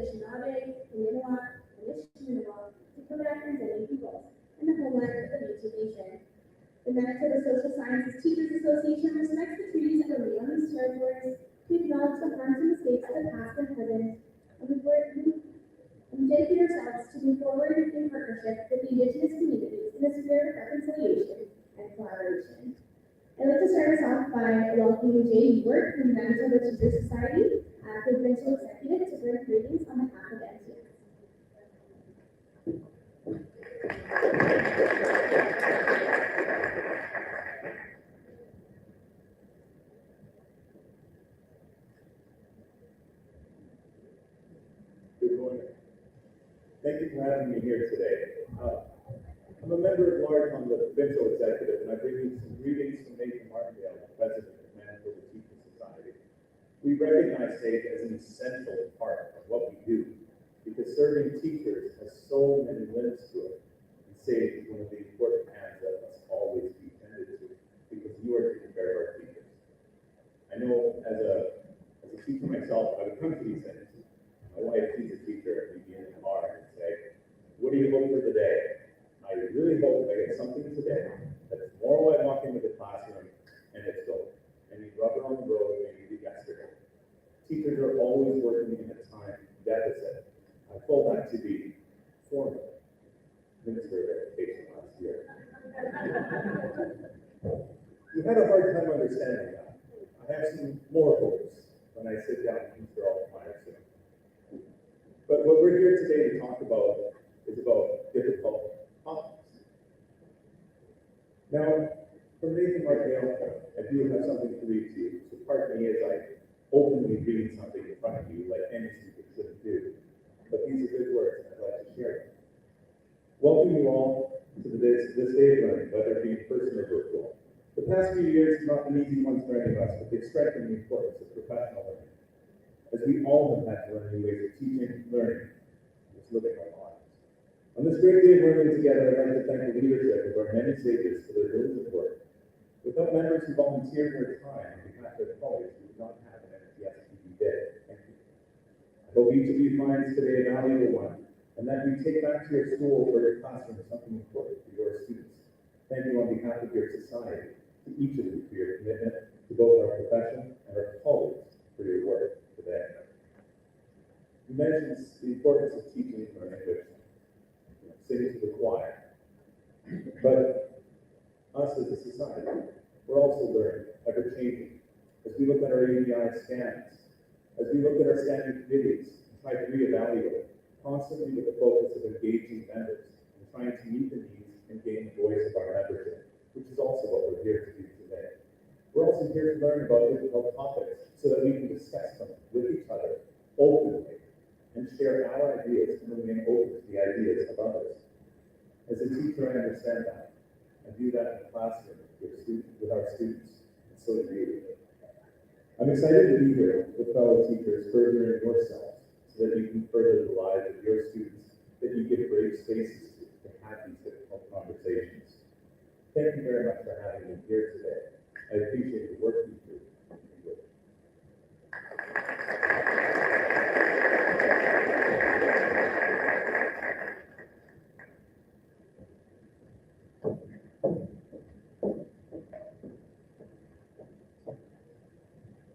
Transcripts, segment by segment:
Anishinaabe, Kanien'awak, Anishinaabeg, Dakota, and Dene peoples, and the homeland of the Métis Nation. The Manitoba Social Sciences Teachers Association respects the treaties that were made on these territories to acknowledge the harms and mistakes of the past and present, and we dedicate ourselves to move forward in partnership with the Indigenous communities in a spirit of reconciliation and collaboration. I'd like to start us off by welcoming Jay Ewart from the Manitoba Teachers Society, provincial executive, to bring greetings on behalf of MTS. Good morning. Thank you for having me here today. I'm a member at large on the provincial executive, and I bring you some greetings from Nathan Martindale, president of Manitoba Teachers Society. We recognize SAFE as an essential part of what we do, because serving teachers has so many limbs to it. And SAFE is one of the important hands that must always be tended to, because you are taking care of our teachers. I know as a teacher myself, I would come to these things. My wife, she's a teacher, and we'd be in the car and say, what do you hope for today? I really hope I get something today that tomorrow I walk into the classroom and it's gold. And you rub it on the road and you do yesterday. Teachers are always working in a time deficit. I told that to the former Minister of Education last year. You had a hard time understanding that. I have some more hopes when I sit down with Mr. Altmaier soon. But what we're here today to talk about is about difficult topics. Now, from Nathan Martindale, I do have something to read to you. So pardon me as I openly read something in front of you like any student shouldn't do. But these are good words, and I'd like to share them. Welcome you all to this day of learning, whether it be in person or virtual. The past few years have not been easy ones for any of us, but they've strengthened the importance of professional learning, as we all have had to learn new ways of teaching, learning, and just living our lives. On this great day of learning together, I'd like to thank the leadership of our many sages for their diligent work. Without members who volunteered their time on behalf of their colleagues, we would not have an Erim-Pd day. Thank you. I hope each of you finds today a valuable one, and that you take back to your school or your classroom something important for your students. Thank you on behalf of your society, to each of you for your commitment to both our profession and our colleagues for your work today. You mentioned the importance of teaching and learning, which singing to the choir. But us as a society, we're also learning, ever changing. As we look at our ABI scans, as we look at our standing committees, and try to reevaluate, constantly with the focus of engaging members and trying to meet the needs and gain the voice of our membership, which is also what we're here to do today. We're also here to learn about difficult topics so that we can discuss them with each other openly and share our ideas and remain open to the ideas of others. As a teacher, I understand that. I do that in the classroom with our students, and so do you. I'm excited to be here with fellow teachers furthering yourselves so that you can further the lives of your students, that you give great spaces to have these difficult conversations. Thank you very much for having me here today. I appreciate the work you do.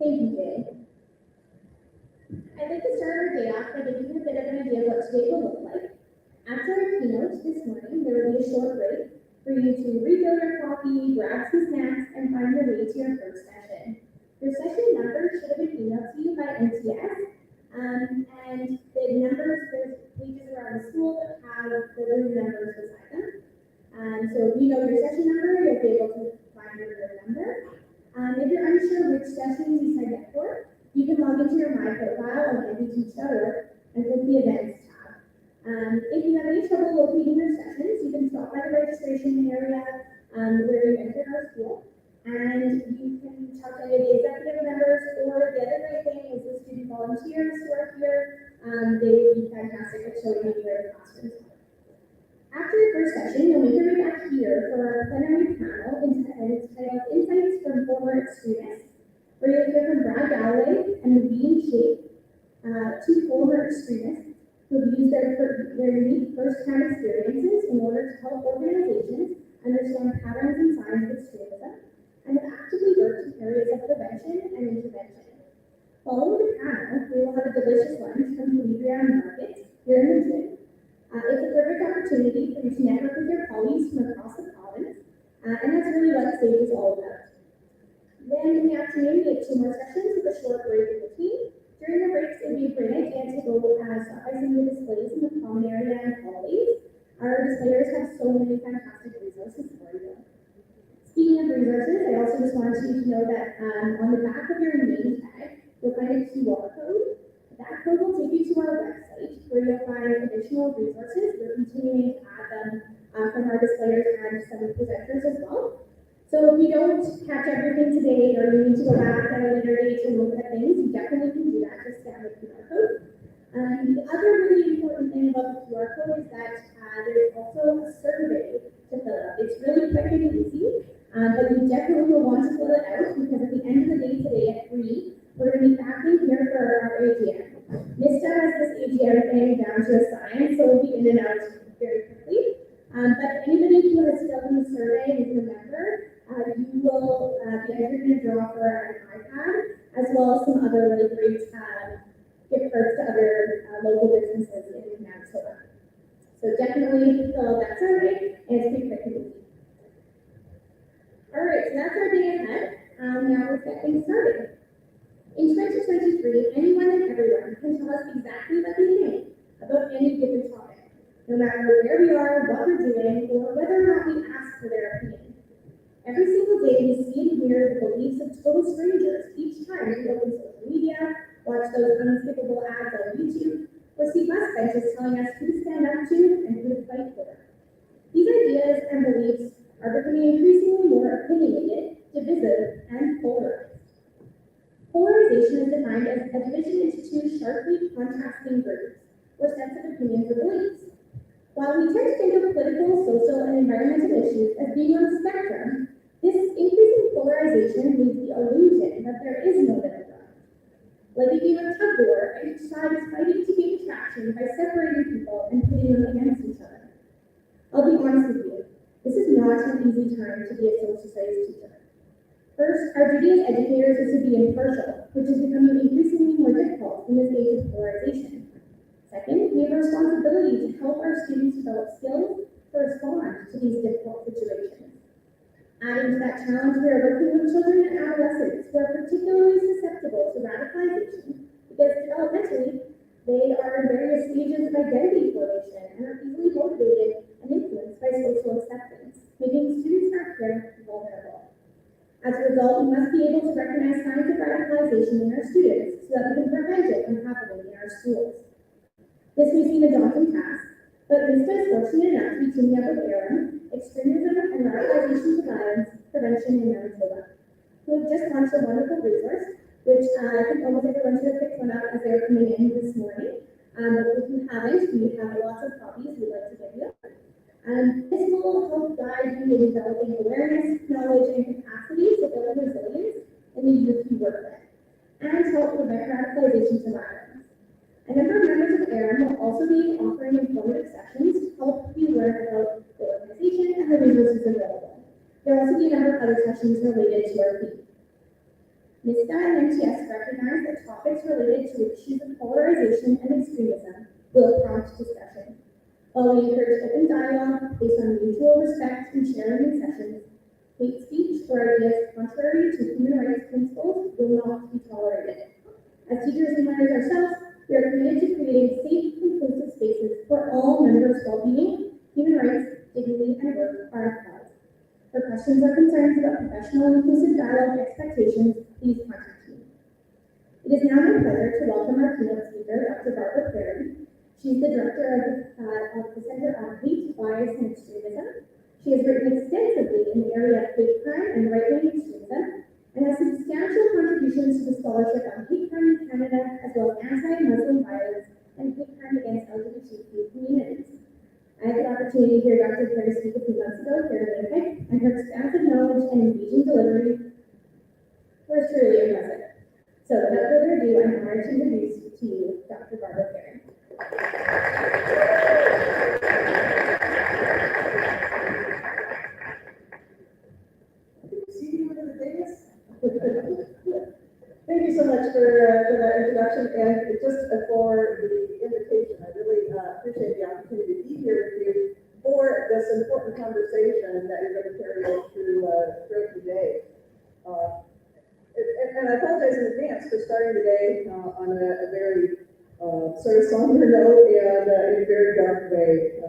Thank you, Jay. I'd like to start our day off by giving you a bit of an idea of what today will look like. After our keynote this morning, there will be a short break for you to refill your coffee, grab some snacks, and find your way to your first session. Your session number should have been emailed to you by MTS, and the numbers, there's pages around the school that have the room numbers beside them. So if you know your session number, you'll be able to find your room number. If you're unsure which sessions you signed up for, you can log into your My Profile on MPTeach.org and click the Events tab. If you have any trouble locating your sessions, you can stop by the registration area where you entered our school, and you can talk to any of the executive members, or the other great thing is the student volunteers who are here. They would be fantastic at showing you their classrooms. After your first session, you'll make your way back here for our plenary panel, and it's titled Insights from Former Extremists, where you'll hear from Brad Galloway and Naveen Sheikh, two former extremists who have used their unique first-hand experiences in order to help organizations understand patterns and signs of extremism, and have actively worked in areas of prevention and intervention. Following the panel, we will have a delicious lunch from Louisiana Market here in the gym. It's a perfect opportunity for you to network with your colleagues from across the province, and that's really what SAFE is all about. Then in the afternoon, we have two more sessions with a short break in between. During the breaks, it would be a great idea to go stop by some of the displays in the common area and hallways. Our displayers have so many fantastic resources for you. Speaking of resources, I also just wanted you to know that on the back of your name tag, you'll find a QR code. That code will take you to our website where you'll find additional resources. We're continuing to add them from our displayers and some presenters as well. So if you don't catch everything today or you need to go back at a later date and look at things, you definitely can do that. Just scan the QR code. The other really important thing about the QR code is that there's also a survey to fill out. It's really quick and easy, but you definitely will want to fill it out because at the end of the day today at 3, we're going to be back in here for our AGM. Mista has this AGM thing down to a science, so we'll be in and out very quickly. But anybody who has filled in the survey and is a member, you will be entered in a draw for an iPad, as well as some other really great gift cards to other local businesses in Manitoba. So definitely fill out that survey, and it's pretty quick and easy. All right, so that's our day ahead. Now let's get things started. In 2023, anyone and everyone can tell us exactly what they think about any given topic, no matter where we are, what we're doing, or whether or not we ask for their opinion. Every single day we see and hear the beliefs of total strangers each time we open social media, watch those unskippable ads on YouTube, or see bus benches telling us who to stand up to and who to fight for. These ideas and beliefs are becoming increasingly more opinionated, divisive, and polarized. Polarization is defined as a division into two sharply contrasting groups, or sets of opinions or beliefs. While we tend to think of political, social, and environmental issues as being on a spectrum, this increasing polarization leaves the illusion that there is no middle ground. Like a game of tug of war, each side is fighting to gain traction by separating people and pitting them against each other. I'll be honest with you, this is not an easy time to be a social studies teacher. First, our duty as educators is to be impartial, which is becoming increasingly more difficult in this age of polarization. Second, we have a responsibility to help our students develop skills to respond to these difficult situations. Adding to that challenge, we are working with children and adolescents who are particularly susceptible to radicalization because developmentally, they are in various stages of identity formation and are easily motivated and influenced by social acceptance, making students in our care vulnerable. As a result, we must be able to recognize signs of radicalization in our students so that we can prevent it from happening in our schools. This may seem a daunting task, but Mista is fortunate enough to be teaming up with Erim, Extremism and Radicalization to Violence Prevention in Manitoba, who have just launched a wonderful resource, which I think almost everyone should have picked one up as they were coming in this morning. But if you haven't, we have lots of copies we'd like to give you. This will help guide you in developing awareness, knowledge, and capacity to build resilience in the youth you work with, and help prevent radicalization to violence. A number of members of Erim will also be offering informative sessions to help you learn about the organization and the resources available. There will also be a number of other sessions related to our theme. Mista and MTS recognize that topics related to issues of polarization and extremism will prompt discussion. While we encourage open dialogue based on mutual respect and sharing in sessions, hate speech or ideas contrary to human rights principles will not be tolerated. As teachers and learners ourselves, we are committed to creating safe, inclusive spaces where all members' well-being, human rights, dignity, and work are upheld. For questions or concerns about professional and inclusive dialogue expectations, please contact me. It is now my pleasure to welcome our keynote speaker, Dr. Barbara Perry. She's the director of the Center on Hate, Bias, and Extremism. She has written extensively in the area of hate crime and right-wing extremism, and has substantial contributions to the scholarship on hate crime in Canada, as well as anti-Muslim violence and hate crime against LGBTQ communities. I had the opportunity to hear Dr. Perry speak a few months ago here at Erim-Pd, and her expansive knowledge and engaging delivery was truly impressive. So without further ado, I'm honored to introduce to you conversation that you're going to carry out throughout the day. And I apologize in advance for starting the day on a very sort of somber note and in a very dark way.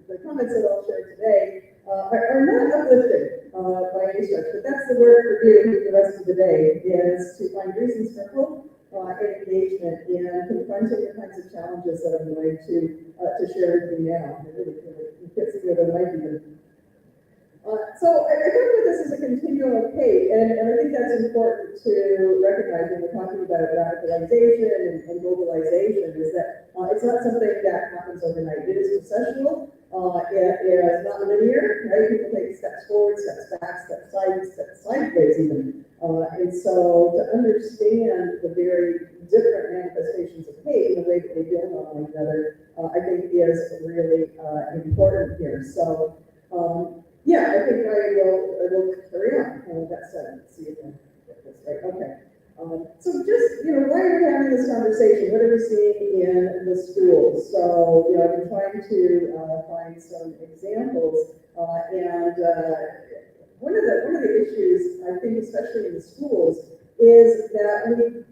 The comments that I'll share today are not uplifting by any stretch, but that's the work for you the rest of the day, is to find reasons for hope and engagement in confronting the kinds of challenges that I'm going to share with you now. I really can't see what I might be. So I talk about this as a continuum of hate, and I think that's important to recognize when we're talking about radicalization and globalization, is that it's not something that happens overnight. It is processual. It is not linear, right? People take steps forward, steps back, steps sideways even. And so to understand the very different manifestations of hate and the way that they build on one another, I think is really important here. So, yeah, I think I will carry on. That's let's see if I get this right. Okay. So just, why are we having this conversation? What are we seeing in the schools? So, I've been trying to find some examples, and one of the issues, I think, especially in the schools, is that we,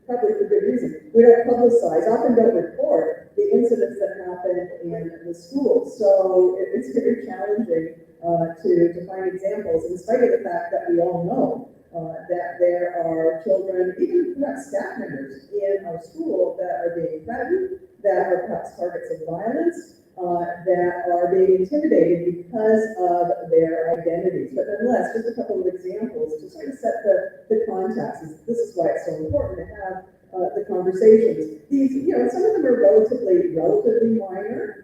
probably for good reason, we don't publicize, often don't report the incidents that happen in the schools. So it's very challenging to find examples, in spite of the fact that we all know that there are children, even perhaps staff members in our school, that are being threatened, that are perhaps targets of violence, that are being intimidated because of their identities. But nonetheless, just a couple of examples to sort of set the context. This is why it's so important to have the conversations. These, some of them are relatively minor,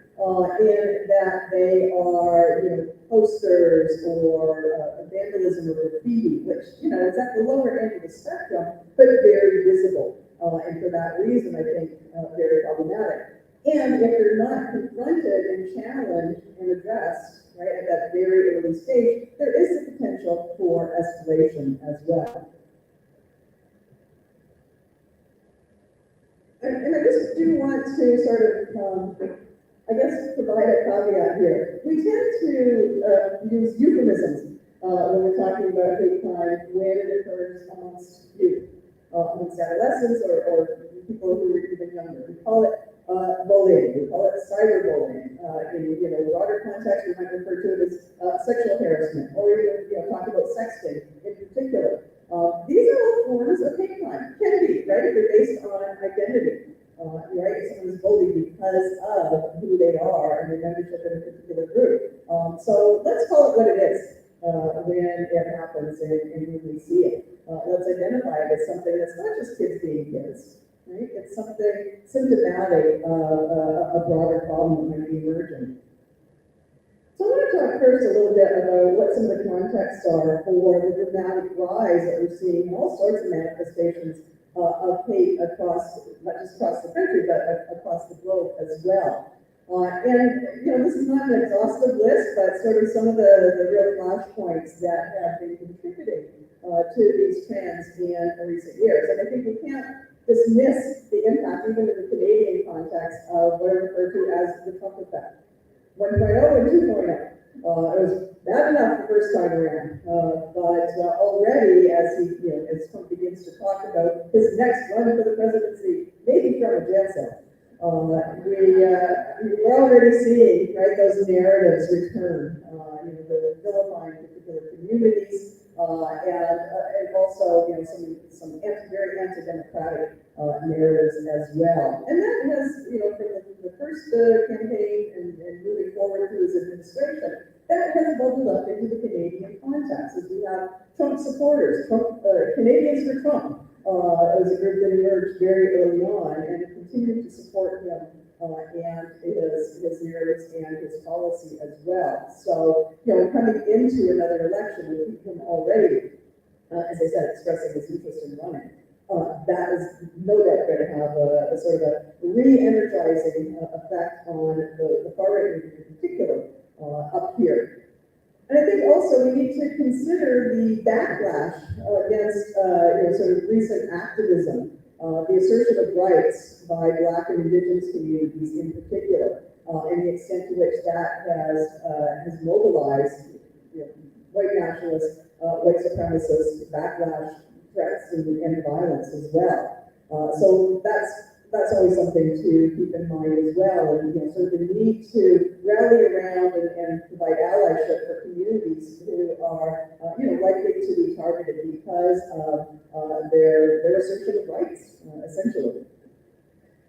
in that they are, posters or vandalism or graffiti, which, is at the lower end of the spectrum, but very visible. And for that reason, I think, very problematic. And if they're not confronted and challenged and addressed, right, at that very early stage, there is the potential for escalation as well. And I just do want to sort of, provide a caveat here. We tend to use euphemisms when we're talking about hate crime when it occurs amongst youth, amongst adolescents or people who are even younger. We call it bullying. We call it cyberbullying. In broader context, we might refer to it as sexual harassment, or even talk about sexting in particular. These are all forms of hate crime. Can be, right? If they're based on identity. Right? If someone is bullied because of who they are and their membership in a particular group. So let's call it what it is when it happens and when we see it. Let's identify it as something that's not just kids being kids. Right? It's something symptomatic of a broader problem that might be emerging. So I want to talk first a little bit about what some of the contexts are for the dramatic rise that we're seeing in all sorts of manifestations of hate across, not just across the country, but across the globe as well. And this is not an exhaustive list, but sort of some of the real flashpoints that have been contributing to these trends in recent years. And I think we can't dismiss the impact, even in the Canadian context, of what I refer to as the Trump effect. 1.0 and 2.0. It was bad enough the first time around, but already as as Trump begins to talk about his next run for the presidency, maybe from a jail cell, we're already seeing, right, those narratives return, the vilifying particular communities, and also some very anti-democratic narratives as well. And that has, from the first campaign and moving forward through his administration, that has bubbled up into the Canadian context, as we have Trump supporters, Canadians for Trump, as a group that emerged very early on and continued to support him and his narratives and his policy as well. So, coming into another election with him already, as I said, expressing his interest in running, that is no doubt going to have a sort of a re-energizing effect on the far right in particular up here. And I think also we need to consider the backlash against sort of recent activism, the assertion of rights by Black and Indigenous communities in particular. and the extent to which that has mobilized, you know, white nationalists, white supremacists, backlash, threats, and violence as well. So that's always something to keep in mind as well, and you know, sort of the need to rally around and provide allyship for communities who are you know, likely to be targeted because of their assertion of rights, essentially.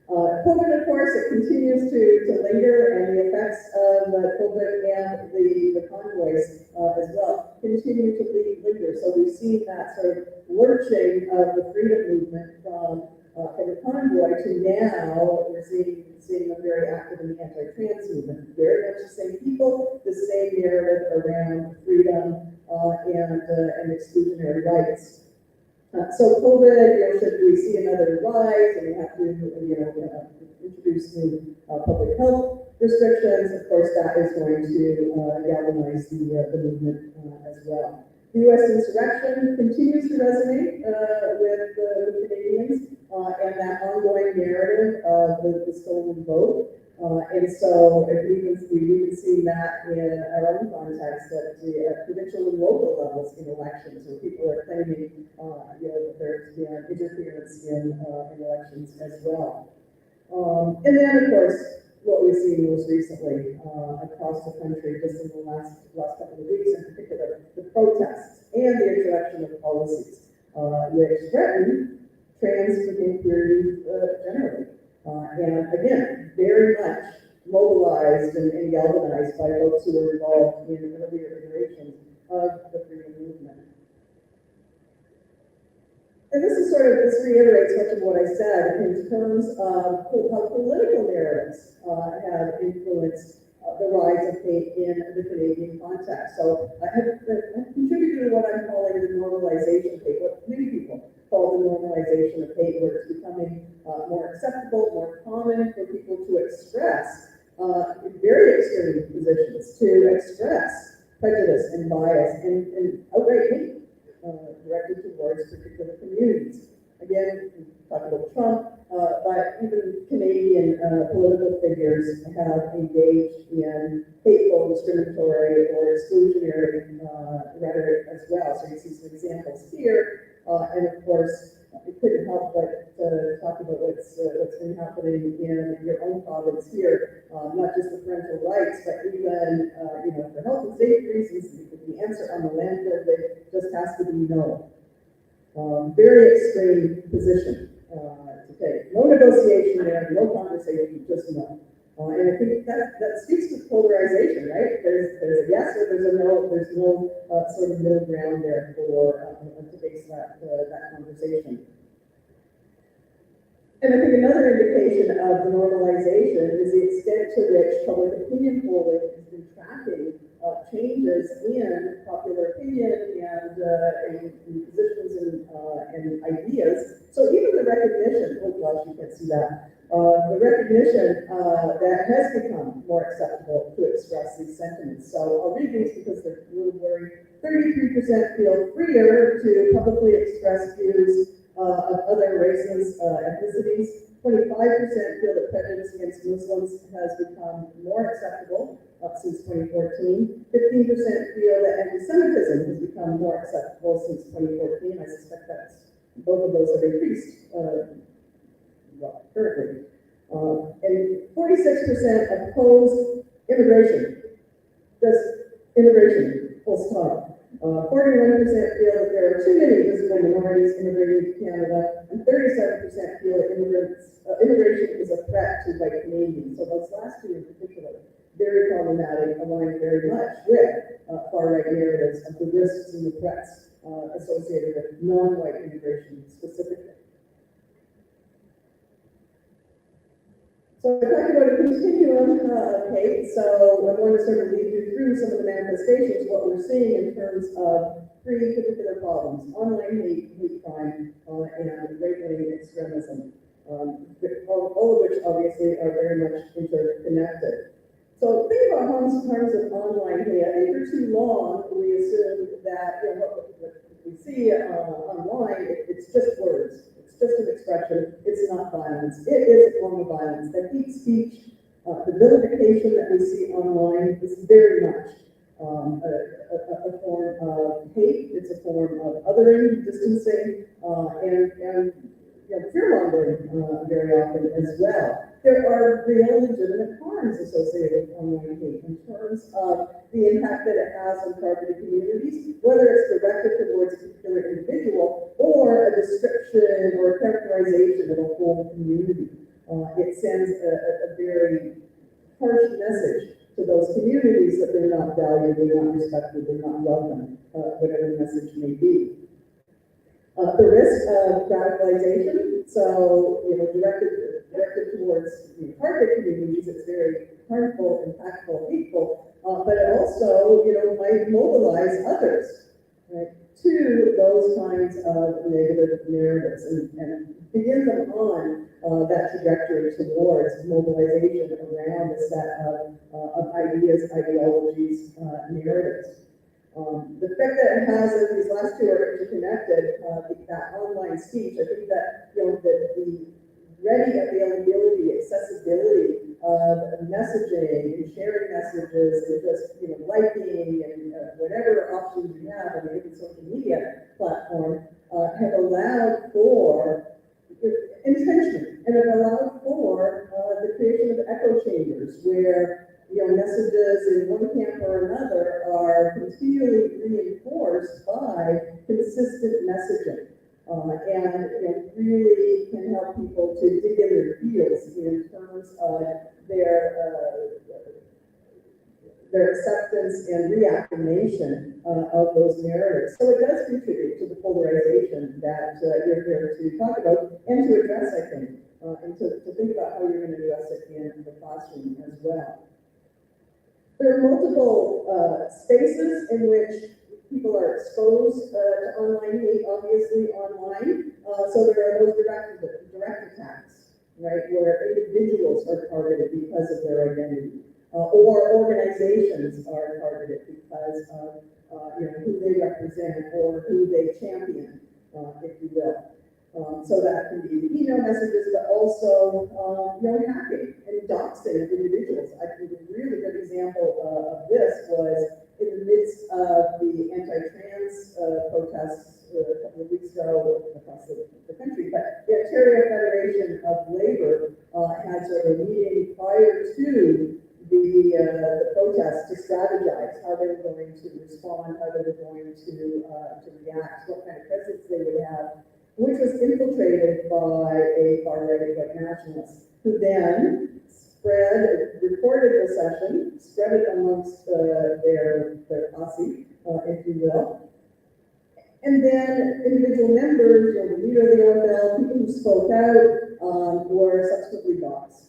COVID, of course, it continues to linger, and the effects of COVID and the convoys as well continue to linger. So we've seen that sort of lurching of the freedom movement from the convoy to now we're seeing them very active in the anti-trans movement. Very much the same people, the same narrative around freedom and exclusionary rights. So COVID, you know, should we see another rise and we have to, you know, introduce new public health restrictions, of course, that is going to galvanize the movement as well. The U.S. insurrection continues to resonate with Canadians and that ongoing narrative of the stolen vote. And so we've even seen that in our own context at the provincial and local levels in elections, where people are claiming, you know, that there's been interference in elections as well. And then, of course, what we've seen most recently across the country, just in the last couple of weeks in particular, the protests and the introduction of policies which threaten trans and queer youth generally. And again, very much mobilized and galvanized by folks who were involved in earlier iterations of the freedom movement. And this reiterates much of what I said in terms of how political narratives have influenced the rise of hate in the Canadian context. So I have contributed to what I'm calling the normalization of hate, what many people call the normalization of hate, where it's becoming more acceptable, more common for people to express very extreme positions, to express prejudice and bias and outright hate directed towards particular communities. Again, we talk about Trump, but even Canadian political figures have engaged in hateful, discriminatory, or exclusionary rhetoric as well. So you see some examples here, and of course, it couldn't help but talk about what's been happening in your own province here, not just the parental rights, but even you know, for health and safety reasons, the answer on the landfill bill just has to be no. Very extreme position to take. No negotiation there, no conversation, just no. And I think that speaks to polarization, right? There's a yes or there's a no. There's no sort of middle ground there for to base that conversation. And I think another indication of the normalization is the extent to which public opinion polling has been tracking changes in popular opinion and positions and ideas. So even the recognition, oh gosh, you can't see that, the recognition that has become more acceptable to express these sentiments. So I'll read these because they're really blurry. 33% feel freer to publicly express views of other races, ethnicities. 25% feel that prejudice against Muslims has become more acceptable since 2014. 15% feel that anti-Semitism has become more acceptable since 2014. I suspect that both of those have increased currently. And 46% oppose immigration. Just immigration, full stop. 41% feel that there are too many visible minorities immigrating to Canada, and 37% feel that immigration is a threat to white Canadians. So those last two in particular, very problematic, align very much with far-right narratives of the risks and the threats associated with non-white immigration specifically. So I talked about a continuum of hate, so I want to sort of lead you through some of the manifestations, what we're seeing in terms of three particular problems: online hate crime, and right-wing extremism, all of which obviously are very much interconnected. So think about harms of online hate. I think for too long we assumed that what we see online, it's just words. Just an expression, it's not violence. It is a form of violence. That hate speech The vilification that we see online is very much a form of hate. It's a form of othering, distancing, and fear mongering very often as well. There are real legitimate harms associated with online hate in terms of the impact that it has on targeted communities, whether it's directed towards a particular individual or a description or a characterization of a whole community. It sends a very harsh message to those communities that they're not valued, they're not respected, they're not welcome, whatever the message may be. The risk of radicalization, so directed towards target communities, it's very harmful, impactful, hateful, but it also might mobilize others, right, to those kinds of negative narratives and begin them on that trajectory towards mobilization around a set of ideas, ideologies, narratives. The fact that it has, and these last two are interconnected, that online speech, I think that, the ready availability, accessibility of messaging and sharing messages and just, liking and whatever options you have on a given social media platform have allowed for entrenchment and have allowed for the creation of echo chambers where messages in one camp or another are continually reinforced by consistent messaging, and really can help people to dig in their heels in terms of their acceptance and reaffirmation of those narratives. So it does contribute to the polarization that you're here to talk about and to address, I think, and to think about how you're going to address it in the classroom as well. There are multiple spaces in which people are exposed to online hate, obviously online. So there are those direct attacks, right, where individuals are targeted because of their identity, or organizations are targeted because of who they represent or who they champion, if you will. So that can be email messages, but also hacking and doxing of individuals. I think a really good example of this was in the midst of the anti-trans protests a couple of weeks ago across the country. But the Ontario Federation of Labour had sort of a meeting prior to the protests to strategize how they were going to respond, how they were going to react, what kind of presence they would have, which was infiltrated by a far-right white nationalist, who then recorded the session, spread it amongst their posse, if you will. And then individual members, the leader of the OFL, people who spoke out, were subsequently doxxed.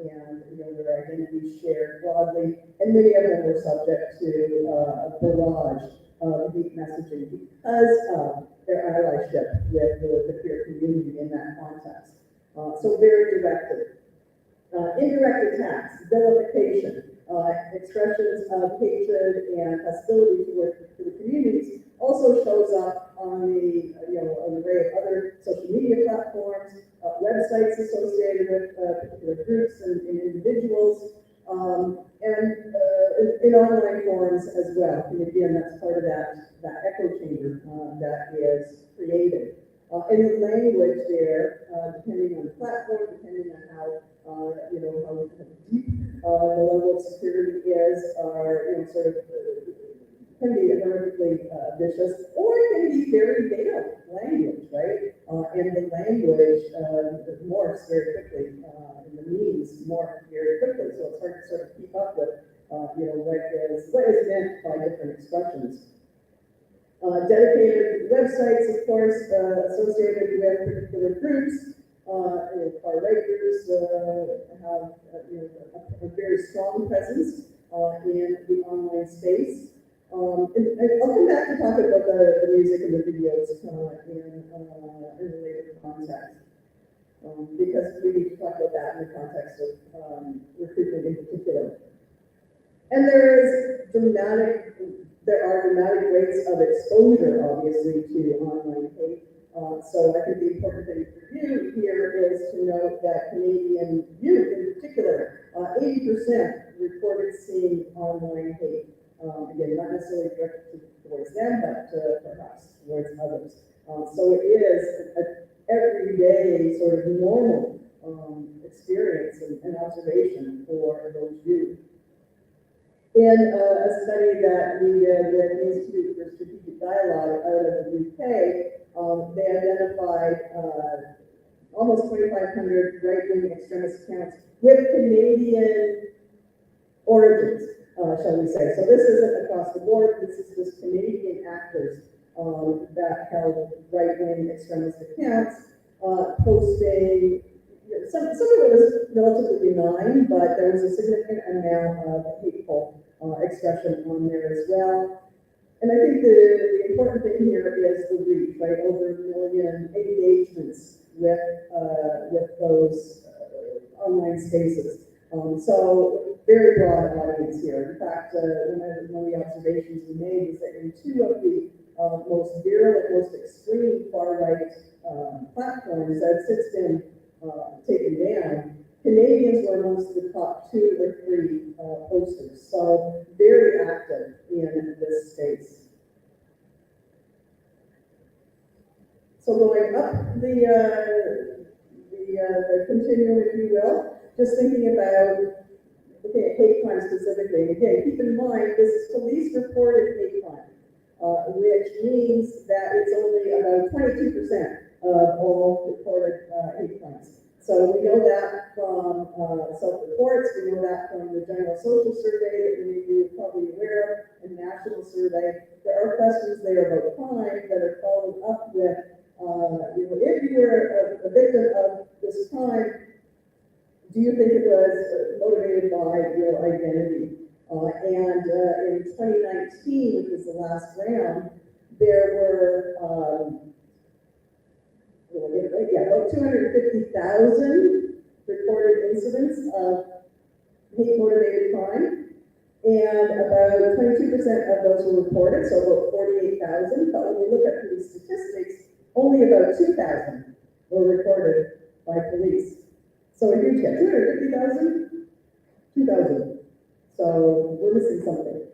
And their identities shared broadly, and many of them were subject to a barrage of hate messaging because of their allyship with the queer community in that context. So very directed. Indirect attacks, vilification, expressions of hatred and hostility to the communities also shows up on an array of other social media platforms, websites associated with particular groups and individuals, and in online forums as well. And again, that's part of that echo chamber that is created. And the language there, depending on the platform, depending on how deep the level of security is, are sort of can be horrifically vicious, or it can be very veiled language, right? And the language morphs very quickly, and the means morph very quickly. So it's hard to sort of keep up with, what is meant by different expressions. Dedicated websites, of course, associated with particular groups, far-right groups have a very strong presence in the online space. And I'll come back to talk about the music and the videos in a later context, because we need to talk about that in the context of recruitment in particular. And there are dramatic rates of exposure, obviously, to online hate. So I think the important thing for you here is to note that Canadian youth in particular, 80% reported seeing online hate. Again, not necessarily directed towards them, but perhaps towards others. So it is an everyday sort of normal experience and observation for those youth. In a study that we did with the Institute for Strategic Dialogue out of the UK, they identified almost 2,500 right-wing extremist accounts with Canadian origins, shall we say. So this isn't across the board, this is just Canadian actors that held right-wing extremist accounts, posting, some of it was relatively benign, but there was a significant amount of hateful expression on there as well. And I think the important thing here is the reach, right? Over 1 million engagements with those online spaces. So very broad audience here. In fact, one of the observations we made is that in 2 of the most virulent, most extreme far-right platforms that have since been taken down, Canadians were amongst the top 2 or 3 posters. So very active in this space. So going up the continuum, if you will, just thinking about hate crime specifically. And again, keep in mind this is police reported hate crime, which means that it's only about 22% of all reported hate crimes. So we know that from self-reports, we know that from the General Social Survey that many of you are probably aware of, and National Survey. There are questions there about crime that are followed up with, if you were a victim of this crime, do you think it was motivated by your identity? And in 2019, which was the last round, there were about 250,000 reported incidents of hate-motivated crime, and about 22% of those were reported, so about 48,000. But when we look at police statistics, only about 2,000 were reported by police. So a huge gap, 250,000, 2,000. So we're missing something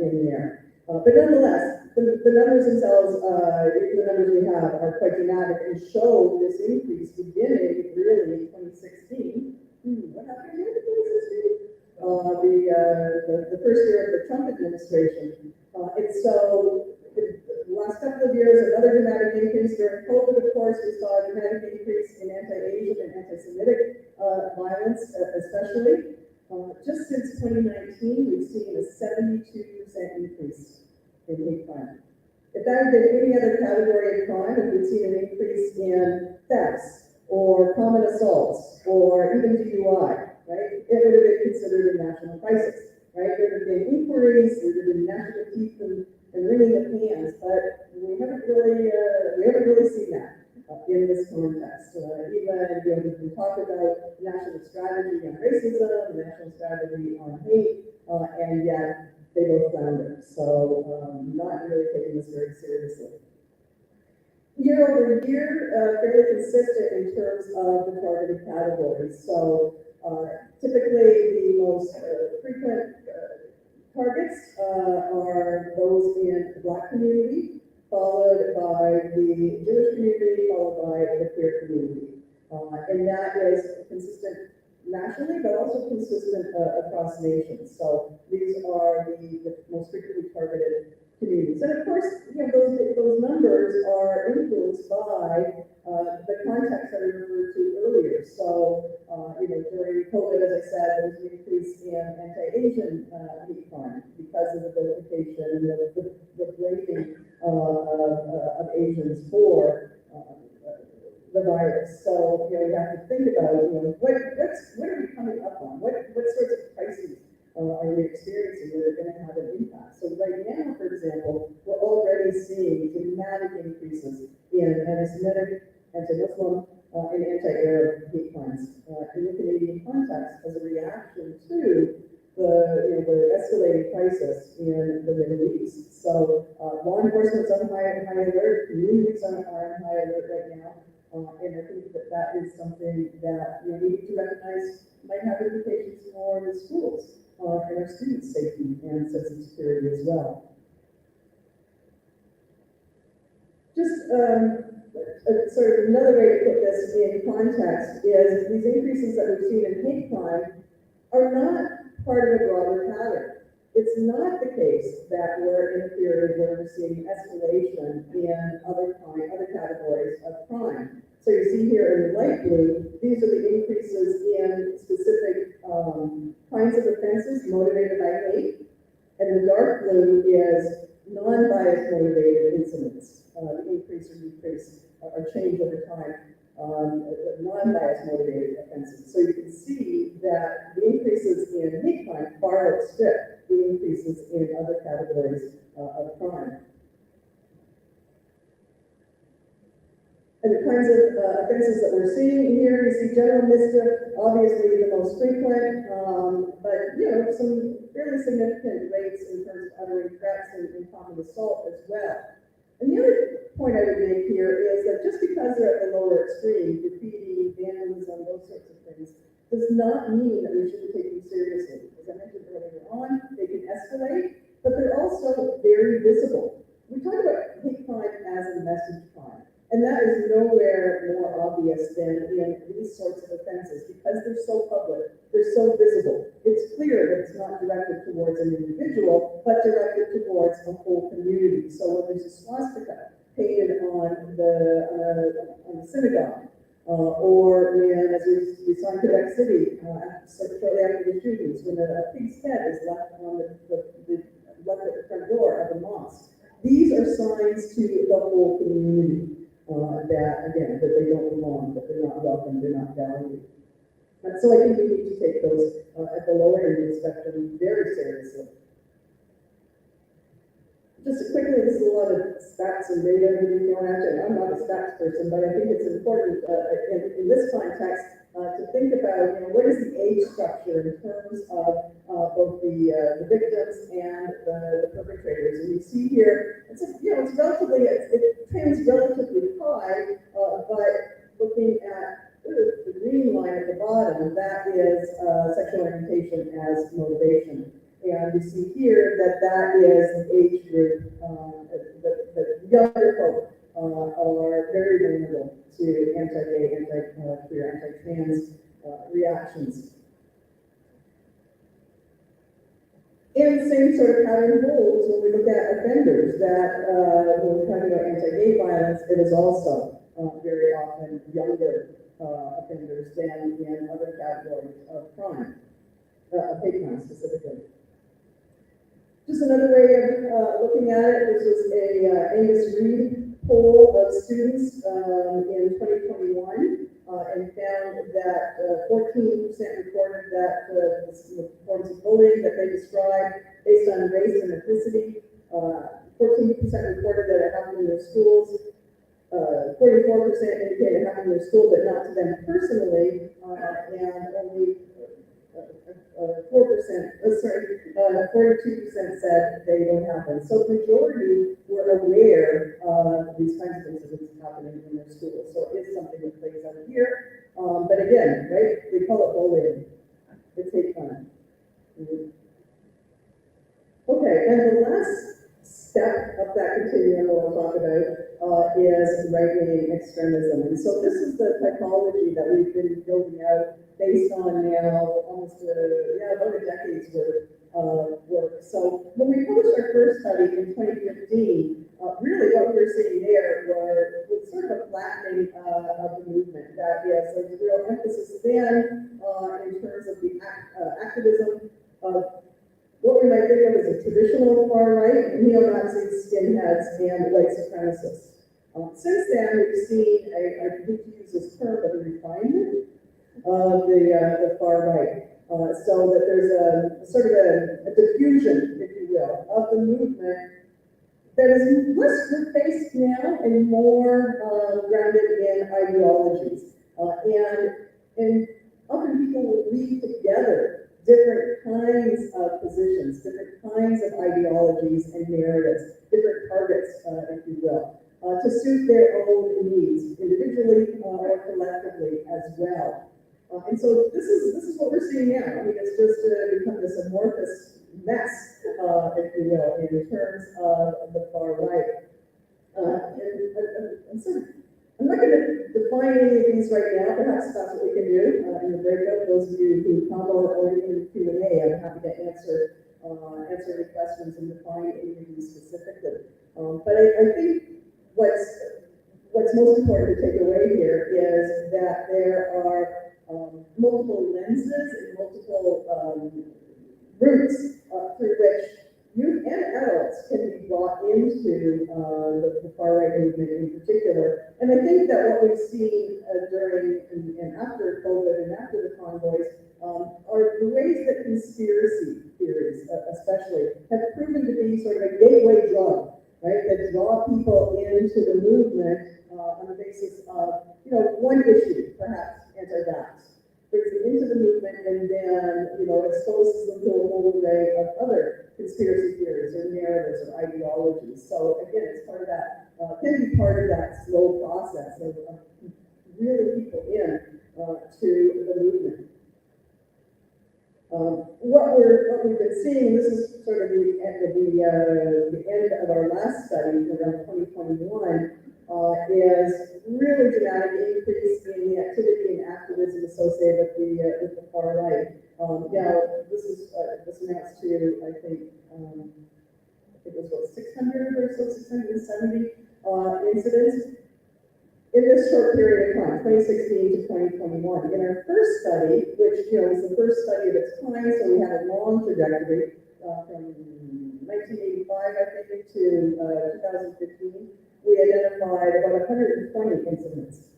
in there. But nonetheless, the numbers themselves, the numbers we have are quite dramatic and show this increase beginning really in 2016. What happened here in 2016? The first year of the Trump administration. And so the last couple of years, another dramatic increase. During COVID, of course, we saw a dramatic increase in anti-Asian and anti-Semitic violence, especially. Just since 2019, we've seen a 72% increase in hate crime. If that had been any other category of crime, if we'd seen an increase in thefts or common assaults or even DUI, right, it would have been considered a national crisis, right? There would have been inquiries, there would have been national teeth and wringing of hands, but we haven't really seen that in this context. Even we talked about national strategy on racism, national strategy on hate, and yet they both flounder. So not really taking this very seriously. Year over year, fairly consistent in terms of the targeted categories. So typically the most frequent targets are those in the Black community, followed by the Jewish community, followed by the queer community. And that is consistent nationally, but also consistent across nations. So these are the most frequently targeted communities. And of course, those numbers are influenced by the context that I referred to earlier. So, during COVID, as I said, there was an increase in anti-Asian hate crime because of the vilification and the blaming of Asians for the virus. So, we have to think about, what are we coming up on? What sorts of crises are we experiencing that are going to have an impact? So right now, for example, we're already seeing dramatic increases in anti-Semitic, anti-Muslim, and anti-Arab hate crimes in the Canadian context as a reaction to the escalating crisis in the Middle East. So law enforcement's on high alert, communities are on high alert right now, and I think that that is something that we need to recognize might have implications for the schools and our students' safety and sense of security as well. Just sort of another way to put this in context is these increases that we've seen in hate crime are not part of a broader pattern. It's not the case that we're in a period where we're seeing escalation in other categories of crime. So you see here in the light blue, these are the increases in specific kinds of offenses motivated by hate, and the dark blue is non-bias motivated incidents, the increase or decrease or change over time on non-bias motivated offenses. So you can see that the increases in hate crime far outstrip the increases in other categories of crime. And the kinds of offenses that we're seeing here, you see general mischief, obviously the most frequent, but some fairly significant rates in terms of uttering threats and common assault as well. And the other point I would make here is that just because they're at the lower extreme, graffiti, vandalism, those sorts of things, does not mean that we shouldn't take them seriously. As I mentioned earlier on, they can escalate, but they're also very visible. We talk about hate crime as a message crime. And that is nowhere more obvious than in these sorts of offenses because they're so public, they're so visible. It's clear that it's not directed towards an individual, but directed towards a whole community. So when there's a swastika painted on the synagogue, or when, as we saw in Quebec City, shortly after the shootings, when a pig's head is left on left at the front door of a mosque, these are signs to the whole community. That again, that they don't belong, that they're not welcome, they're not valued. And so I think we need to take those at the lower end of the spectrum very seriously. Just quickly, this is a lot of stats and data being thrown at you. I'm not a stats person, but I think it's important in this context to think about what is the age structure in terms of both the victims and the perpetrators. And you see here, it's relatively, it trends relatively high, but looking at the green line at the bottom, that is sexual orientation as motivation. And you see here that is an age group that younger folk are very vulnerable to anti-gay, anti-queer, anti-trans reactions. And the same sort of pattern holds when we look at offenders, that when we're talking about anti-gay violence, it is also very often younger offenders than in other categories of crime, of hate crime specifically. Just another way of looking at it, this was a Angus Reid poll of students in 2021 and found that 14% reported that the forms of bullying that they described based on race and ethnicity, 14% reported that it happened in their schools, 44% indicated it happened in their school but not to them personally, and only 42% said they don't happen. So the majority were aware of these kinds of incidents happening in their schools. So it is something that plays out here. But again, right, they call it bullying. It's hate crime. Okay, and the last step of that continuum I'll talk about is right-wing extremism. And so this is the typology that we've been building out based on now almost about a decade's worth of work. So when we published our first study in 2015, really what we were seeing there was sort of a flattening of the movement. That is, there's a real emphasis then in terms of the activism of what we might think of as a traditional far right, neo-Nazis, skinheads, and white supremacists. Since then, we've seen I hate to use this term, but a refinement of the far right. So that there's a sort of a diffusion, if you will, of the movement that is less group-based now and more grounded in ideologies. And often people will weave together different kinds of positions, different kinds of ideologies and narratives, different targets, if you will, to suit their own needs, individually or collectively as well. And so this is what we're seeing now. I mean, it's just become this amorphous mess, if you will, in terms of the far right. And so I'm not going to define any of these right now. Perhaps that's what we can do in the breakout. Those of you who come or even Q&A, I'm happy to answer any questions and define any of these specifically. But I think what's most important to take away here is that there are multiple lenses and multiple routes through which youth and adults can be brought into the far right movement in particular. And I think that what we've seen during and after COVID and after the convoys are the ways that conspiracy theories, especially, have proven to be sort of a gateway drug, right? That draw people into the movement on the basis of, one issue, perhaps anti-vax. Brings them into the movement and then, exposes them to a whole array of other conspiracy theories or narratives or ideologies. So again, it's part of that, can be part of that slow process of really people in to the movement. What we've been seeing, this is sort of the end of our last study around 2021, is really dramatic increase in the activity and activism associated with the far right. Now, this amounts to, I think it was what, 600 or so, 670 incidents in this short period of time, 2016 to 2021. In our first study, which was the first study of its kind, so we had a long trajectory from 1985, I think, to 2015. We identified about 120 incidents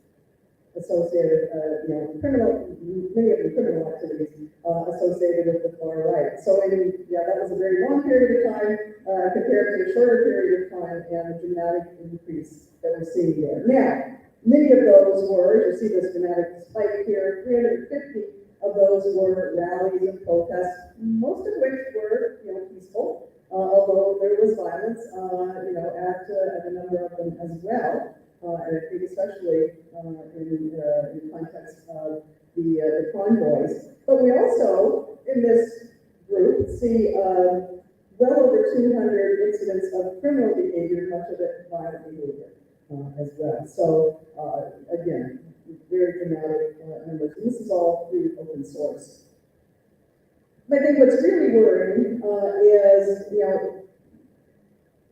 associated, many of the criminal activities associated with the far right. So, that was a very long period of time compared to a shorter period of time and a dramatic increase that we're seeing there. Now, many of those were, you see this dramatic spike here, 350 of those were rallies and protests, most of which were, peaceful. Although there was violence, at a number of them as well, and I think especially in the context of the convoys. But we also, in this group, see well over 200 incidents of criminal behavior, much of it violent behavior as well. So again, very dramatic numbers. And this is all through open source. But I think what's really worrying is,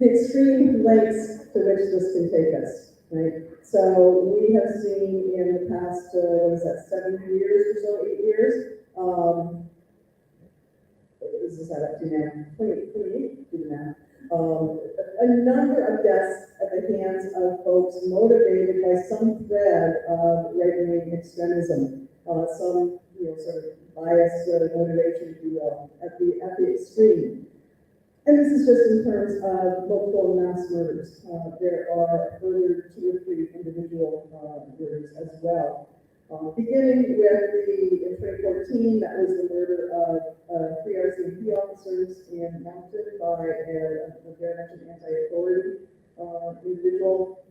the extreme lengths to which this can take us, right? So we have seen in the past, 7 years or so, 8 years, what is that up to now? 28, do the math. A number of deaths at the hands of folks motivated by some thread of right-wing extremism, some, sort of bias motivation, if you will, at the extreme. And this is just in terms of multiple mass murders. There are further 2 or 3 individual murders as well. Beginning with in 2014, that was the murder of 3 RCMP officers in Mountain by a very much an anti-authority individual.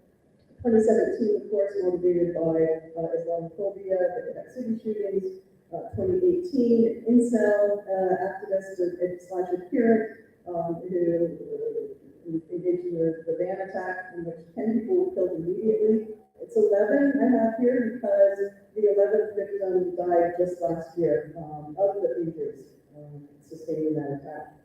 2017, of course, motivated by Islamophobia, the Quebec City shootings. 2018, incel activist slash adherent who engaged in the van attack, in which 10 people were killed immediately. It's 11 I have here because the 11th victim died just last year of the injuries sustained in that attack.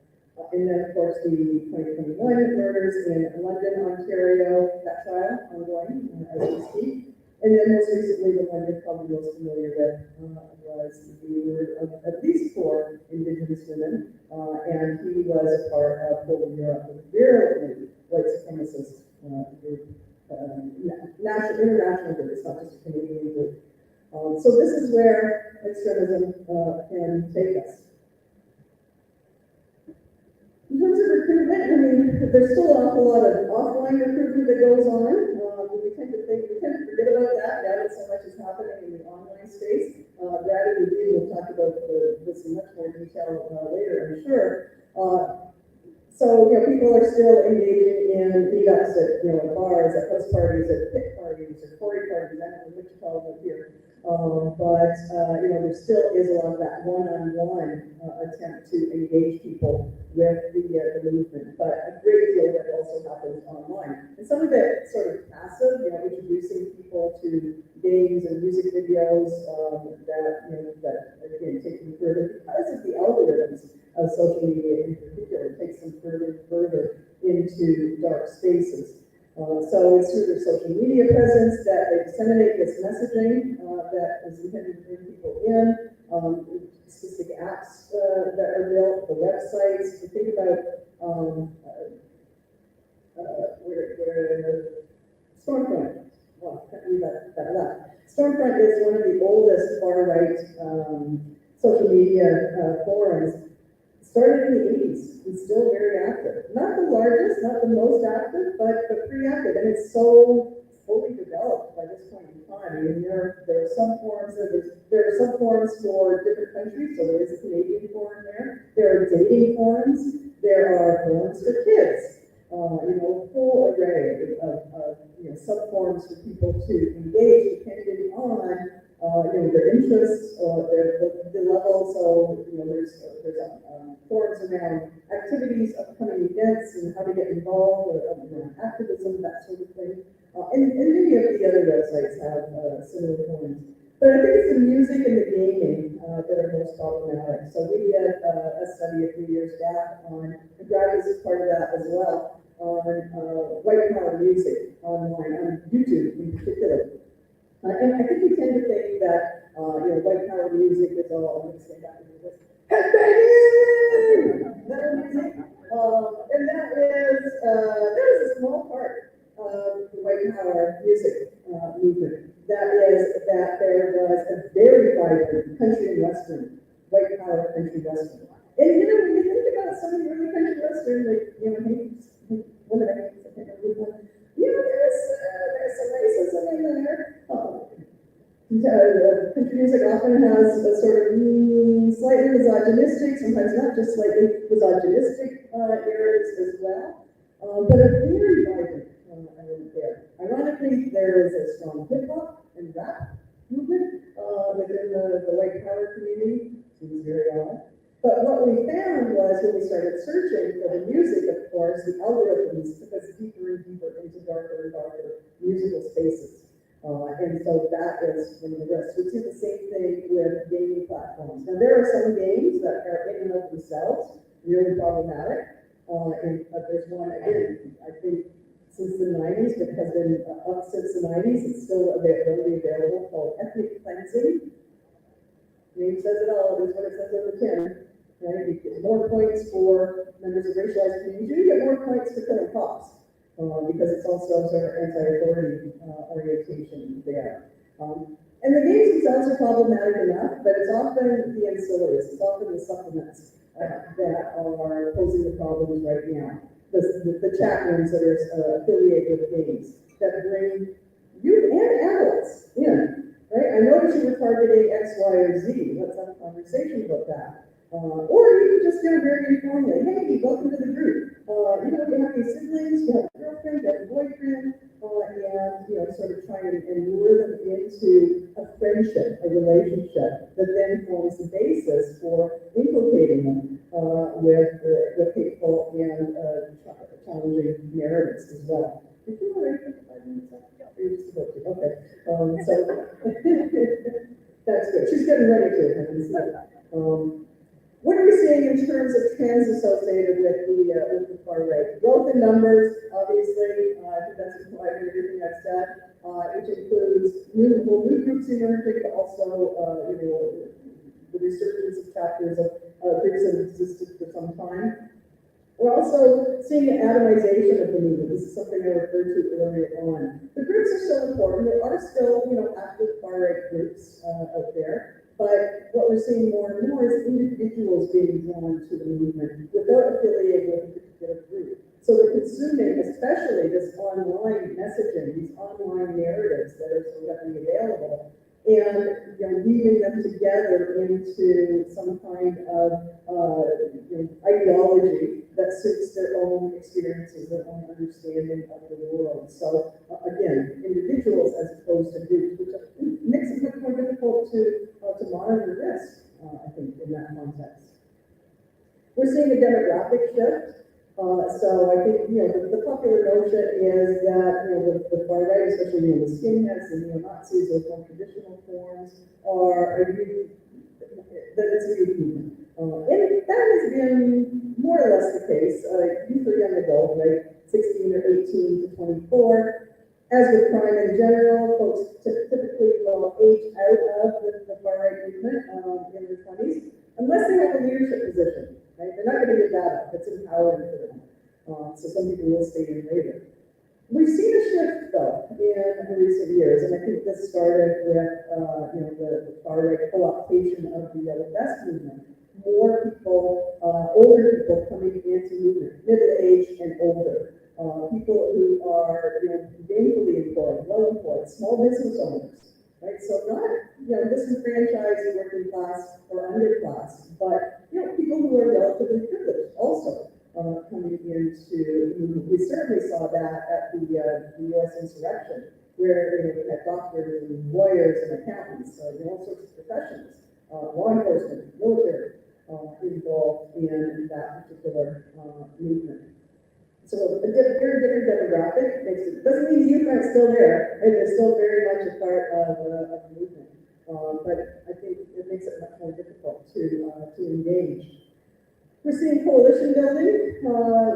And then, of course, the 2021 murders in London, Ontario, that trial ongoing as we speak. And then most recently, the one you're probably most familiar with was the murder of at least 4 Indigenous women, and he was a part of Holding Europe, a virulently white supremacist group, international group, it's not just a Canadian group. So this is where extremism can take us. In terms of recruitment, there's still an awful lot of offline recruitment that goes on. We tend to forget about that now that so much is happening in the online space. Brad and Lee will talk about this in much more detail later, I'm sure. So, people are still engaging in meetups at, at bars, at house parties, at pit parties, or quarry parties, I don't know what you call them here. But there still is a lot of that one-on-one attempt to engage people with the movement. But a great deal that also happens online. And some of it sort of passive, introducing people to games and music videos that again, take them further because of the algorithms of social media in particular, takes them further and further into dark spaces. So it's through their social media presence that they disseminate this messaging that is intended to bring people in, specific apps that are built, the websites. You think about Stormfront. Well, can't read that left. Stormfront is one of the oldest far-right social media forums. Started in the 80s and still very active. Not the largest, not the most active, but pretty active. And it's so fully developed by this point in time. I mean, there are some forums for different countries, so there is a Canadian forum there. There are dating forums. There are forums for kids. Full array of sub-forums for people to engage, depending on their interests or the level. So there's forums around activities, upcoming events, and how to get involved, or around activism, that sort of thing. And many of the other websites have similar forums. But I think it's the music and the gaming that are most problematic. So we did a study a few years back on, and Brad was part of that as well, on white power music online, on YouTube in particular. And I think we tend to think that, white power music is all, I'm going to say that in this, headbanging! That music. And that is a small part of the white power music movement. That there was a very vibrant country and western, white power country western. And when you think about some of the early country western, what did I can't remember which one. There's some racism in there. Country music often has a sort of slightly misogynistic, sometimes not just slightly misogynistic areas as well, but a very vibrant element there. Ironically, there is a strong hip hop and rap movement within the white power community. Seems very odd. But what we found was when we started searching for the music, of course, the algorithms took us deeper and deeper into darker and darker musical spaces. And so that is one of the risks. We see the same thing with gaming platforms. Now, there are some games that are in and of themselves really problematic. And there's one, again, I think since the 90s, but has been up since the 90s. It's still available called ethnic cleansing. Name says it all. That's what it says on the tin. Right? You get more points for members of racialized communities. You get more points for killing cops. Because it's also sort of anti-authority orientation there. And the games themselves are problematic enough, but it's often the ancillaries, it's often the supplements that are posing the problems right now. The chat rooms that are affiliated with games that bring youth and adults in, right? I noticed you were targeting X, Y, or Z. Let's have a conversation about that. Or you can just go very informally, hey, welcome to the group. You have any siblings, you have a girlfriend, you have a boyfriend, and sort of try and lure them into a friendship, a relationship that then forms the basis for inculcating them with hateful and challenging narratives as well. Did you want to take 5 minutes up? Yeah, you're just about to. Okay. So that's good. She's getting ready to. What are we seeing in terms of trends associated with the far right? Growth in numbers, obviously. I think that's implied in everything I've said, which includes new groups emerging, but also the resurgence of chapters of groups that have existed for some time. We're also seeing an atomization of the movement. This is something I referred to earlier on. The groups are still important. There are still active far right groups out there. But what we're seeing more and more is individuals being drawn to the movement without affiliating with a particular group. So they're consuming, especially this online messaging, these online narratives that are so readily available, and weaving them together into some kind of ideology that suits their own experiences, their own understanding of the world. So again, individuals as opposed to groups, which makes it much more difficult to monitor risk, I think, in that context. We're seeing a demographic shift. So I think, the popular notion is that, the far right, especially, the skinheads and neo-Nazis, those more traditional forms, that it's a youth movement. And that has been more or less the case. Youth are young adults, right? 16 or 18 to 24. As with crime in general, folks typically will age out of the far right movement in their 20s, unless they have a leadership position. Right? They're not going to give that up. It's empowering for them. So some people will stay in later. We've seen a shift, though, in recent years, and I think this started with, the far right co-optation of the Best movement. More people, older people coming into movement, middle-aged and older. People who are, gainfully employed, well-employed, small business owners. Right, so not disenfranchised working class or underclass, but people who are relatively privileged also coming into. We certainly saw that at the U.S. insurrection, where we had doctors and lawyers and accountants, all sorts of professions, law enforcement, military, involved in that particular movement. So a very different demographic doesn't mean youth aren't still there, and they're still very much a part of the movement. But I think it makes it much more difficult to engage. We're seeing coalition building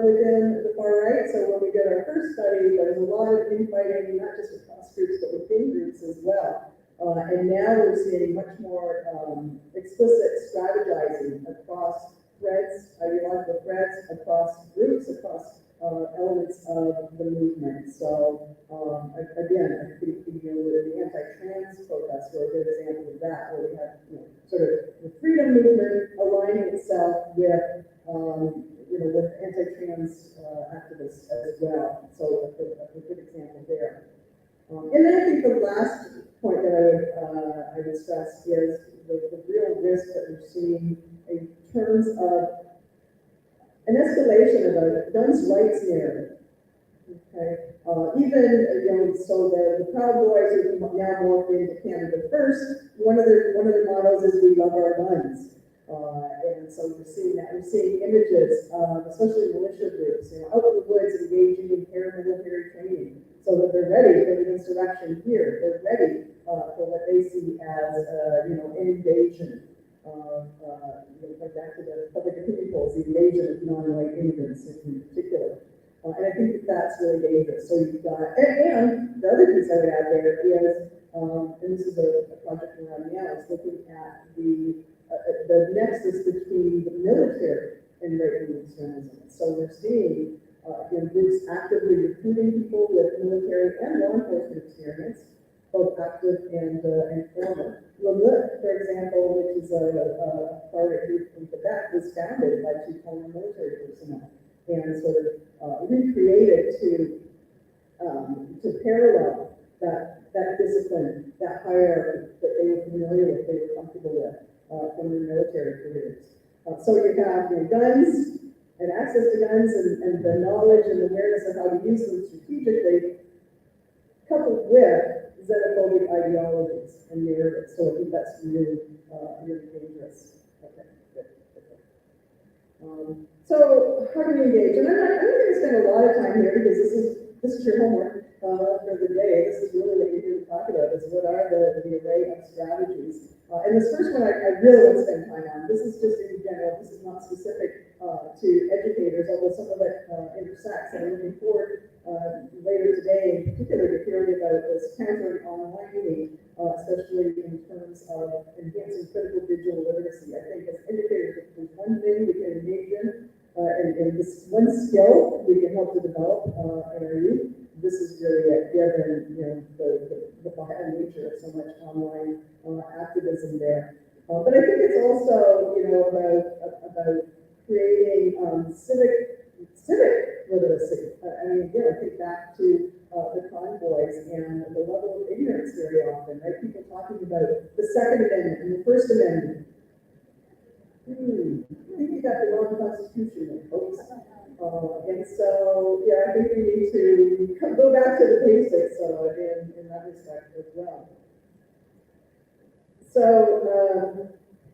within the far right. So when we did our first study, there was a lot of infighting, not just across groups, but within groups as well. And now we're seeing much more explicit strategizing across threads, ideological threads, across groups, across elements of the movement. So again, I think the anti-trans protests were a good example of that, where we have sort of the freedom movement aligning itself with with anti-trans activists as well. So a good example there. And then I think the last point that I would stress is the real risk that we're seeing in terms of an escalation of a guns rights narrative. Okay, even so the Proud Boys who now morphed into Canada First. One of their mottos is "We love our guns," and so we're seeing that. We're seeing images, especially militia groups, out in the woods engaging in paramilitary training, so that they're ready for the insurrection here. They're ready for what they see as an invasion. Back to the public opinion polls, the invasion of non-white immigrants in particular. And I think that's really dangerous. So you've got, and the other piece I would add there is, and this is a project we're on now, is looking at the nexus between the military and right-wing extremism. So we're seeing groups actively recruiting people with military and law enforcement experience, both active and former. LeMut, for example, which is a far-right group in Quebec, was founded by two former military personnel and sort of recreated to parallel that discipline, that hierarchy that they were familiar with, they were comfortable with from their military careers. So you have guns and access to guns and the knowledge and awareness of how to use them strategically, coupled with xenophobic ideologies and narratives. So I think that's really dangerous. Okay, good. So how do we engage? And I'm not going to spend a lot of time here because this is your homework for the day. This is really what you're here to talk about, is what are the array of strategies. And this first one I really want to spend time on. This is just in general. This is not specific to educators, although some of it intersects. And I'm looking forward later today, in particular, to hearing about this countering online learning, especially in terms of enhancing critical digital literacy. I think as educators, if there's one thing we can engage in, and this one skill we can help to develop in our youth, this is really it, given the violent nature of so much online activism there. But I think it's also about creating civic literacy. I mean, again, I think back to the convoys and the level of ignorance very often, right? People talking about the Second Amendment and the First Amendment. I think you got the wrong constitution there, folks. And so, yeah, I think we need to go back to the basics in that respect as well. So,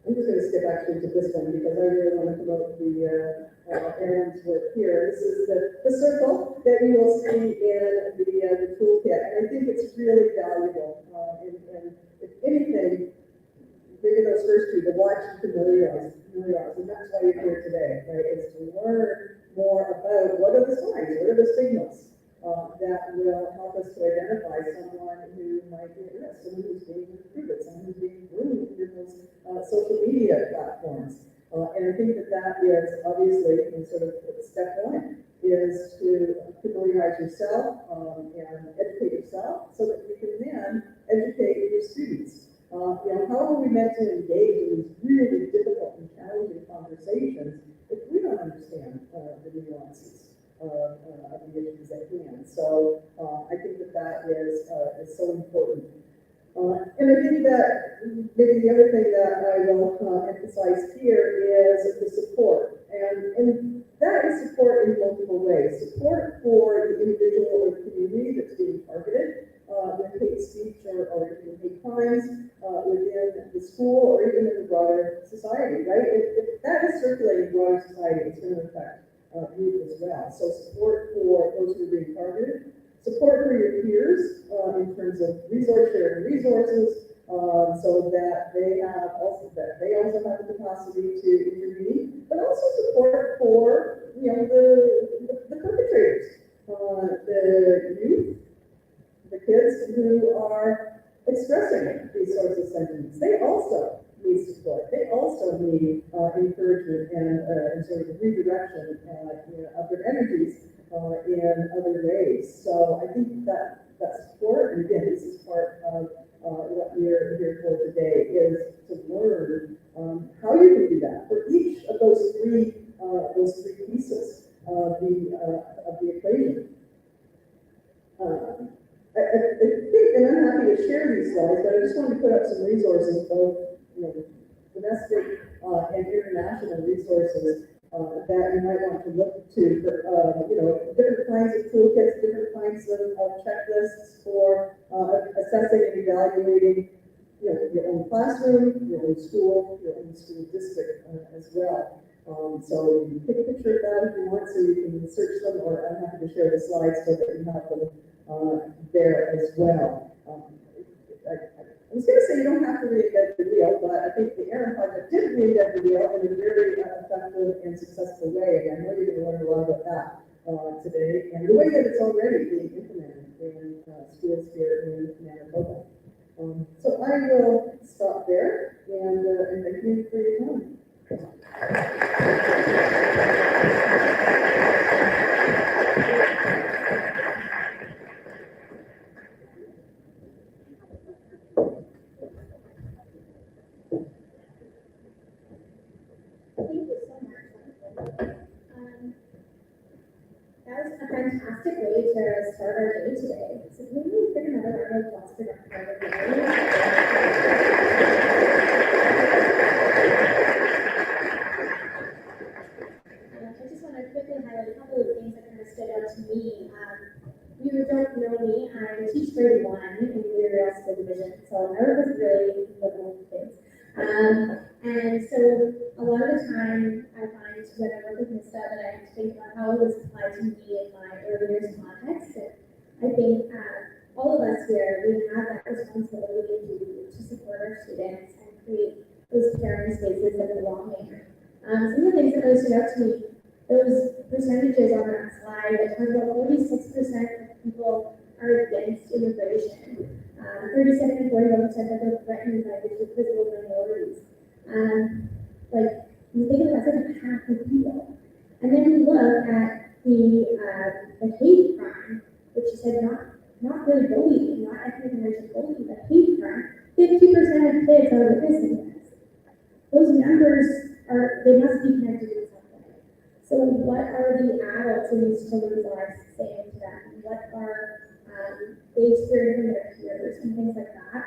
I'm just going to skip actually to this one because I really want to promote the Erin's work here. This is the circle that you will see in the toolkit, and I think it's really valuable. And if anything, maybe those first two, the watch and familiarize, and that's why you're here today, right? Is to learn more about what are the signs, what are the signals that will help us to identify someone who might be at risk, someone who's being recruited, someone who's being groomed through those social media platforms. And I think that is obviously sort of step one is to familiarize yourself and educate yourself so that you can then educate your students. How are we meant to engage in these really difficult and challenging conversations if we don't understand the nuances of the issues at hand? So I think that is so important. And I think that maybe the other thing that I will emphasize here is the support. And that is support in multiple ways. Support for the individual or the community that's being targeted with hate speech or even hate crimes within the school or even in the broader society, right? If that is circulating in broader society, it's going to affect youth as well. So support for those who are being targeted. Support for your peers in terms of resource sharing resources, so that they also have the capacity to intervene, but also support for the perpetrators, the youth, the kids who are expressing these sorts of sentiments. They also need support. They also need encouragement and sort of redirection of their energies in other ways. So I think that support, and again, this is part of what we're here for today, is to learn how you can do that for each of those three pieces of the equation. I think, and I'm happy to share these slides, but I just wanted to put up some resources, both domestic and international resources that you might want to look to for different kinds of toolkits, different kinds of checklists for assessing and evaluating your own classroom, your own school district as well. So you can take a picture of that if you want, so you can search them, or I'm happy to share the slides so that you have them there as well. I was going to say you don't have to reinvent the wheel, but I think the Erim project did reinvent the wheel in a very effective and successful way. And I know you're going to learn a lot about that today, and the way that it's already being implemented in schools here in Manitoba. So I will stop there, and thank you for your time. Thank you so much. That was a fantastic way to start our day today. So can we bring another round of applause for Dr. Harvey? I just want to quickly highlight a couple of things that kind of stood out to me. You don't know me, I teach grade 1 in the Real School Division, so I work with really little kids. And so a lot of the time I find when I work with Mista that I have to think about how this applies to me in my early years context. And I think all of us here, we have that responsibility and duty to support our students and create those caring spaces of belonging. Some of the things that really stood out to me, those percentages on that slide, that talk about 46% of people are against immigration. 37 and 41% of them are threatened by visible minorities. You think about that's like half of people. And then you look at the hate crime, which you said not really bullying, not ethnic and racial bullying, but hate crime. 50% of kids are witnessing this. Those numbers they must be connected in some way. So what are the adults in these children's lives saying to them? What are they experiencing their peers and things like that?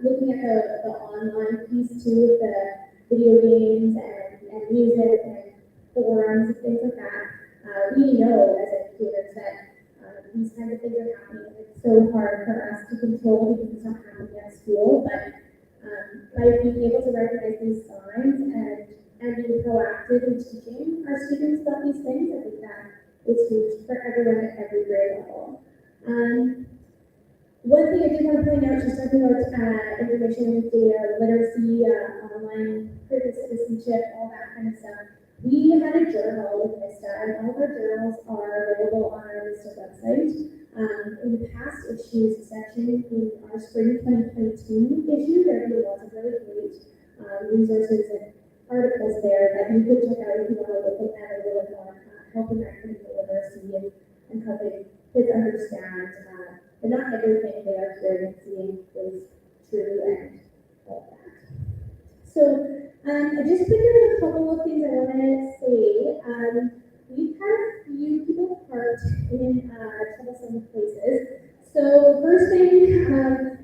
Looking at the online piece too, the video games and music and forums and things like that. We know as educators that these kinds of things are happening. It's so hard for us to control because it's not happening at school, but by being able to recognize these signs and being proactive in teaching our students about these things, I think that is huge for everyone at every grade level. One thing I did want to point out, just talking about information, data, literacy, online critical citizenship, all that kind of stuff. We had a journal with Vista, and all of our journals are available on our Vista website. In the past issues section, in our spring 2022 issue, there were lots of really great resources and articles there that you could check out if you want to look at a little more helping that critical literacy and helping kids understand that not everything they are experiencing is true and all that. So I just picked out a couple of things I wanted to say. We've had a few people parked in troublesome places. So first thing,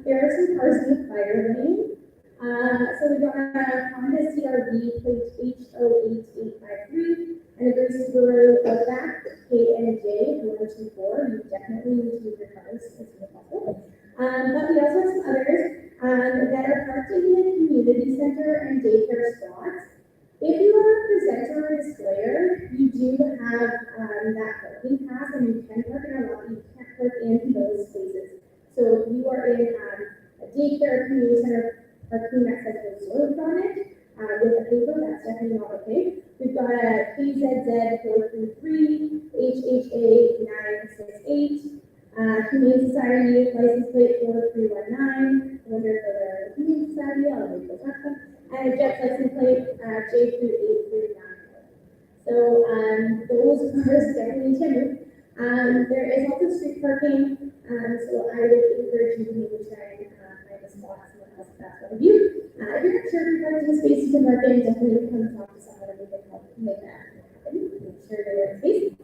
there are some cars in the fire lane. So we got a Honda CRV plate H08853 and a gray Subaru Outback KNJ 124. You definitely need to use your cars as soon as possible. But we also have some others that are parked in the community center and daycare spots. If you are a presenter or displayer, you do have that parking pass and you can park in our lot, you can't park in those spaces. So if you are in a daycare community center parking that says reserved on it, with a paper, that's definitely not okay. We've got a KZZ 433, HHA 968, Humane Society license plate 4319, I wonder if they're Humane Society, I'll leave those up. And a Jet license plate J3839. So those cars definitely need to move. There is also street parking, so I would encourage you to maybe try and find a spot somewhere else if that's one of you. If you're not sure if you're parking in a space you can park in, definitely come talk to someone and we can help make that happen. Make sure they're in space.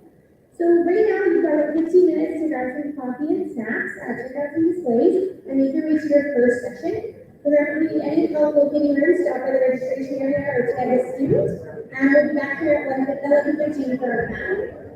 So right now you've got 15 minutes to grab some coffee and snacks, check out some displays, and make your way to your first session. If there will be any help locating rooms, stop by the registration area or tag a student, and we'll be back here at 11:15 for our panel.